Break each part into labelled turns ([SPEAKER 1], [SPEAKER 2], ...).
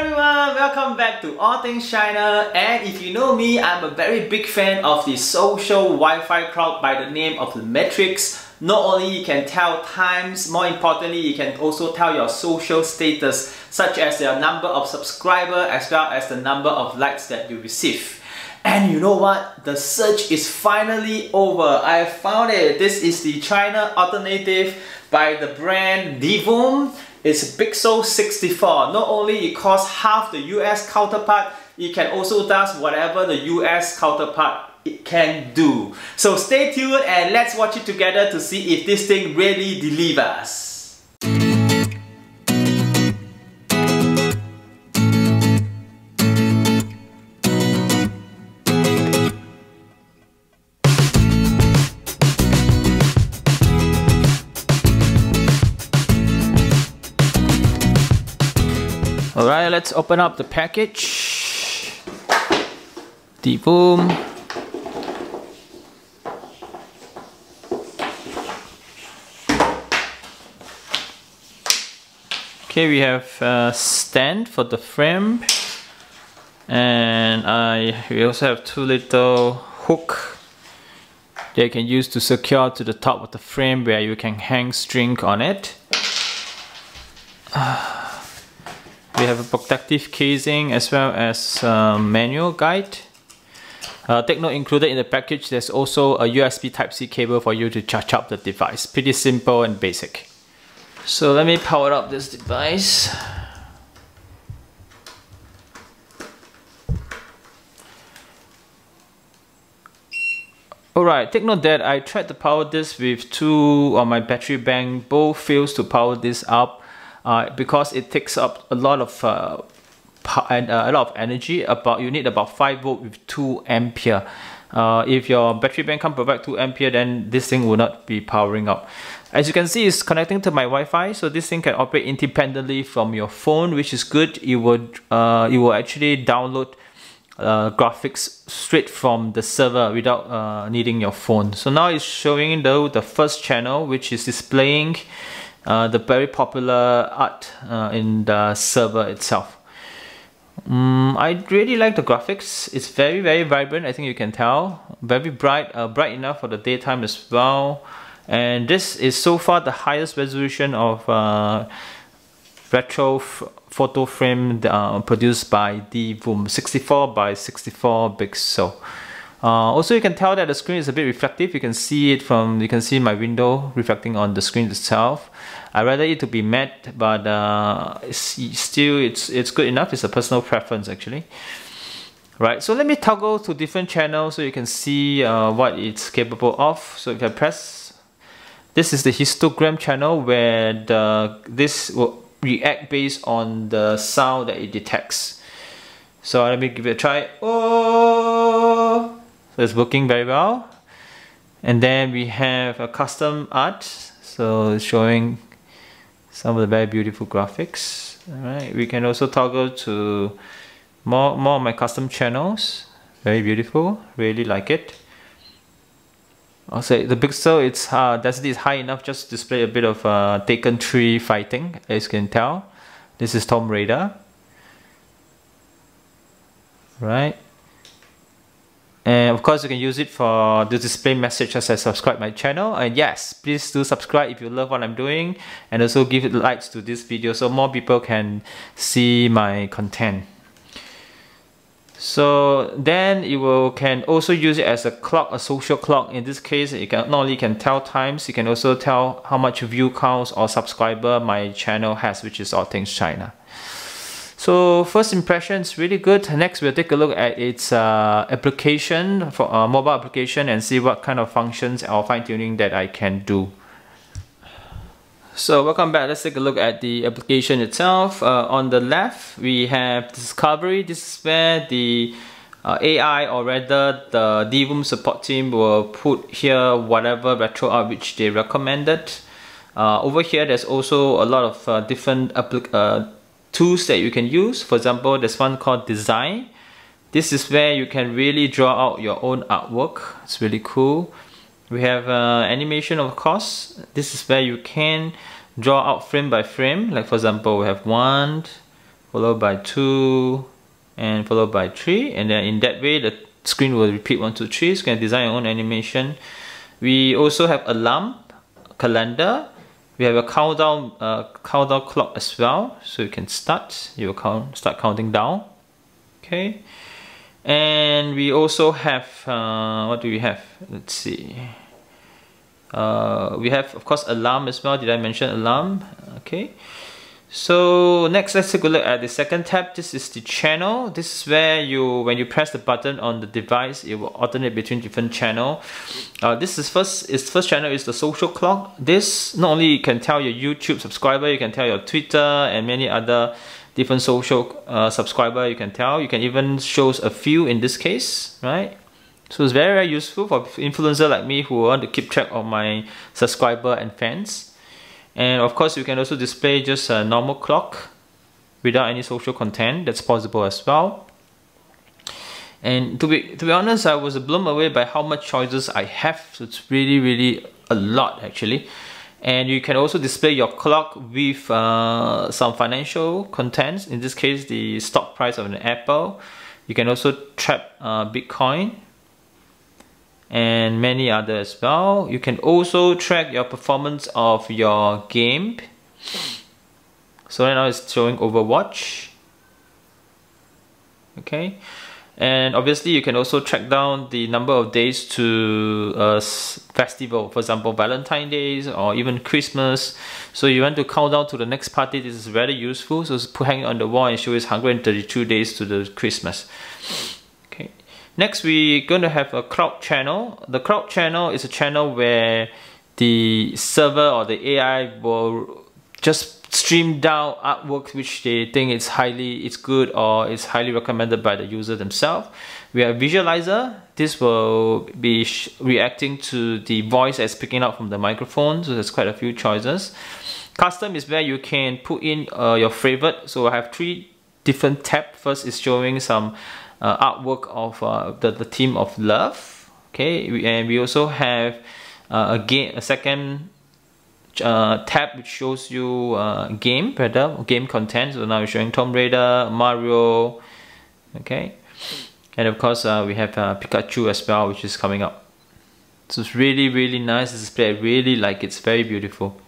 [SPEAKER 1] everyone, welcome back to All Things China. And if you know me, I'm a very big fan of the social Wi-Fi cloud by the name of Lametric. Not only you can tell times, more importantly you can also tell your social status, such as your number of subscribers as well as the number of likes that you receive. And you know what? The search is finally over. I found it. This is the China alternative by the brand DIVOOM. It's Pixoo 64. Not only it costs half the US counterpart, it can also do whatever the US counterpart it can do. So stay tuned and let's watch it together to see if this thing really delivers. Alright, let's open up the package. DIVOOM. Okay, we have a stand for the frame, and we also have two little hook that you can use to secure to the top of the frame where you can hang string on it. We have a protective casing as well as a manual guide. Take note, included in the package there's also a USB Type-C cable for you to charge up the device. Pretty simple and basic. So let me power up this device. Alright, take note that I tried to power this with two on my battery bank. Both fails to power this up. Because it takes up a lot of energy. You need about 5 volt with 2 ampere. If your battery bank can't provide 2 ampere, then this thing will not be powering up. As you can see, it's connecting to my Wi-Fi, so this thing can operate independently from your phone, which is good. You will actually download graphics straight from the server without needing your phone. So now it's showing the first channel, which is displaying the very popular art in the server itself. I really like the graphics. It's very vibrant, I think you can tell. Very bright, bright enough for the daytime as well. And this is so far the highest resolution of retro photo frame produced by DIVOOM, 64 by 64 pixel. Also, you can tell that the screen is a bit reflective. You can see my window reflecting on the screen itself. I'd rather it to be matte, but it's good enough. It's a personal preference actually. Right, so let me toggle to different channels so you can see what it's capable of. So if I press, this is the Histogram channel where this will react based on the sound that it detects. So let me give it a try. Oh! So it's working very well. And then we have a custom art, so it's showing some of the very beautiful graphics. Alright, we can also toggle to more of my custom channels. Very beautiful, really like it. I'll say the pixel, its density is high enough just to display a bit of Taken 3 fighting, as you can tell. This is Tomb Raider. Right. And of course you can use it to display messages as subscribe my channel. And yes, please do subscribe if you love what I'm doing, and also give it likes to this video so more people can see my content. So then you can also use it as a clock, a social clock. In this case, it not only can tell times, you can also tell how much view counts or subscriber my channel has, which is All Things China. So first impression is really good. Next we'll take a look at its application, for mobile application, and see what kind of functions or fine-tuning that I can do. So welcome back. Let's take a look at the application itself. On the left we have Discovery. This is where the AI, or rather the DIVOOM support team, will put here whatever retro art which they recommended. Over here there's also a lot of different tools that you can use. For example, there's one called Design. This is where you can really draw out your own artwork. It's really cool. We have animation, of course. This is where you can draw out frame by frame. Like for example, we have 1, followed by 2, and followed by 3, and then in that way the screen will repeat 1, 2, 3. So you can design your own animation. We also have alarm, calendar. We have a countdown clock as well, so you can start. You will start counting down. Okay, and we also have what do we have? Let's see. We have, of course, alarm as well. Did I mention alarm? Okay. So next, let's take a look at the second tab. This is the channel. This is where when you press the button on the device, it will alternate between different channel. Its first channel is the social clock. This not only can tell your YouTube subscriber, you can tell your Twitter and many other different social subscriber. You can even show a few in this case, right? So it's very, very useful for influencer like me who want to keep track of my subscriber and fans. And of course, you can also display just a normal clock without any social content. That's possible as well. And to be honest, I was blown away by how much choices I have. So it's really, really a lot actually. And you can also display your clock with some financial contents. In this case, the stock price of an Apple. You can also track Bitcoin and many others as well. You can also track your performance of your game. So right now it's showing Overwatch. Okay, and obviously you can also track down the number of days to a festival, for example Valentine's Days or even Christmas. So you want to count down to the next party, this is very useful. So hang it on the wall and show it's 132 days to the Christmas. Okay. Next, we're going to have a crowd channel. The crowd channel is a channel where the server or the AI will just stream down artwork which they think it's good or is highly recommended by the user themselves. We have visualizer. This will be reacting to the voice as picking up from the microphone. So there's quite a few choices. Custom is where you can put in your favorite. So I have 3 different tabs. First is showing some artwork of the theme of love. Okay, and we also have a second tab which shows you game content. So now we're showing Tomb Raider, Mario. Okay, and of course we have Pikachu as well, which is coming up. So it's really, really nice display. I really like it. It's very beautiful.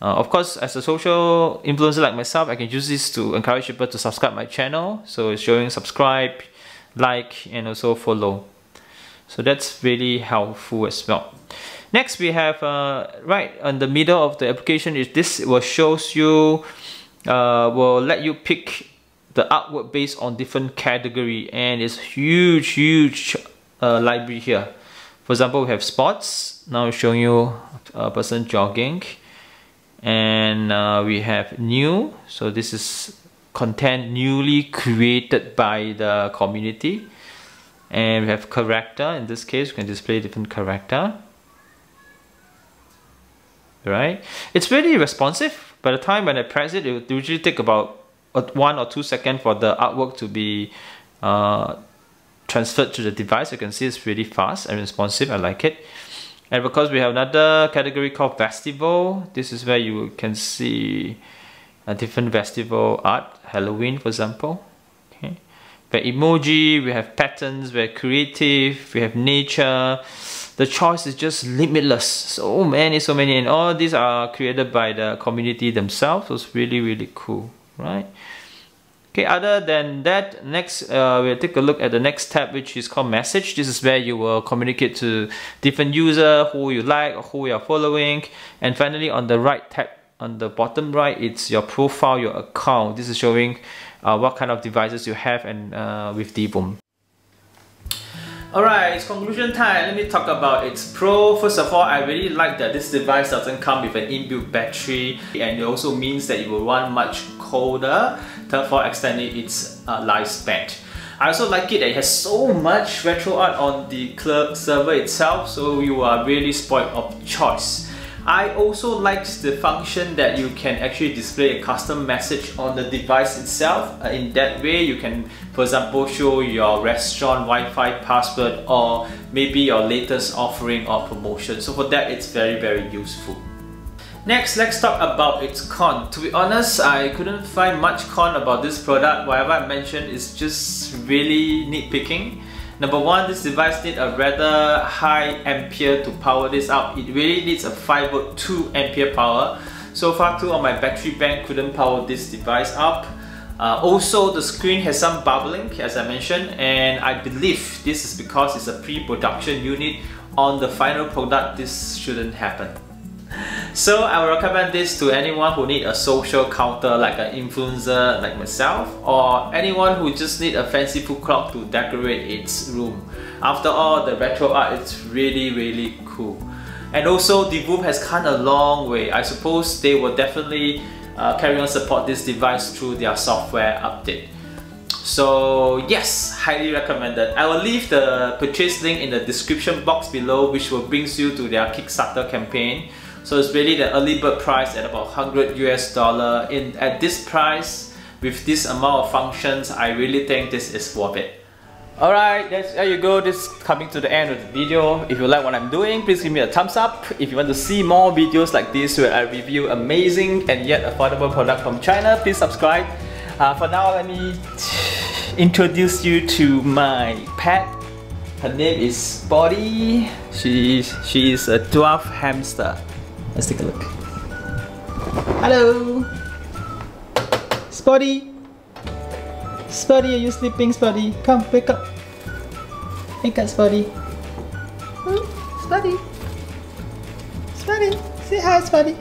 [SPEAKER 1] Of course, as a social influencer like myself, I can use this to encourage people to subscribe my channel. So it's showing subscribe, like, and also follow. So that's really helpful as well. Next, we have right in the middle of the application is this. Will shows you, will let you pick the artwork based on different category, and it's huge library here. For example, we have sports. Now it's showing you a person jogging. And we have new, so this is content newly created by the community. And we have character. In this case, we can display different character. Right? It's really responsive. By the time when I press it, it will usually take about 1 or 2 seconds for the artwork to be transferred to the device. You can see it's really fast and responsive. I like it. And because we have another category called festival, this is where you can see a different festival art, Halloween for example. Okay. We have emoji, we have patterns, we have creative, we have nature. The choice is just limitless. So many, and all these are created by the community themselves. So it's really, really cool, right? Okay, other than that, next we'll take a look at the next tab, which is called message. This is where you will communicate to different users who you like or who you are following. And finally, on the right tab, on the bottom right, it's your profile, your account. This is showing what kind of devices you have and with DIVOOM. Alright, it's conclusion time. Let me talk about its pro. First of all, I really like that this device doesn't come with an inbuilt battery, and it also means that it will run much colder, therefore extending its lifespan. I also like it that it has so much retro art on the server itself, so you are really spoiled of choice. I also like the function that you can actually display a custom message on the device itself. In that way, you can, for example, show your restaurant Wi-Fi password or maybe your latest offering or promotion. So for that, it's very, very useful. Next, let's talk about its con. To be honest, I couldn't find much con about this product. Whatever I mentioned is just really nitpicking. Number one, this device needs a rather high ampere to power this up. It really needs a 5V 2 ampere power. So far, 2 on my battery bank couldn't power this device up. Also, the screen has some bubbling, as I mentioned, and I believe this is because it's a pre-production unit. On the final product, this shouldn't happen. So I will recommend this to anyone who need a social counter like an influencer like myself, or anyone who just need a fanciful clock to decorate its room. After all, the retro art is really cool. And also, DIVOOM has come a long way. I suppose they will definitely carry on support this device through their software update. So yes, highly recommended. I will leave the purchase link in the description box below, which will bring you to their Kickstarter campaign. So it's really the early bird price at about $100 US. At this price, with this amount of functions, I really think this is worth it. Alright, there you go. This is coming to the end of the video. If you like what I'm doing, please give me a thumbs up. If you want to see more videos like this where I review amazing and yet affordable product from China, please subscribe. For now, let me introduce you to my pet. Her name is Spotty. She is a dwarf hamster. Let's take a look. Hello! Spotty! Spotty, are you sleeping, Spotty? Come, wake up. Wake up, Spotty. Spotty. Spotty, say hi, Spotty.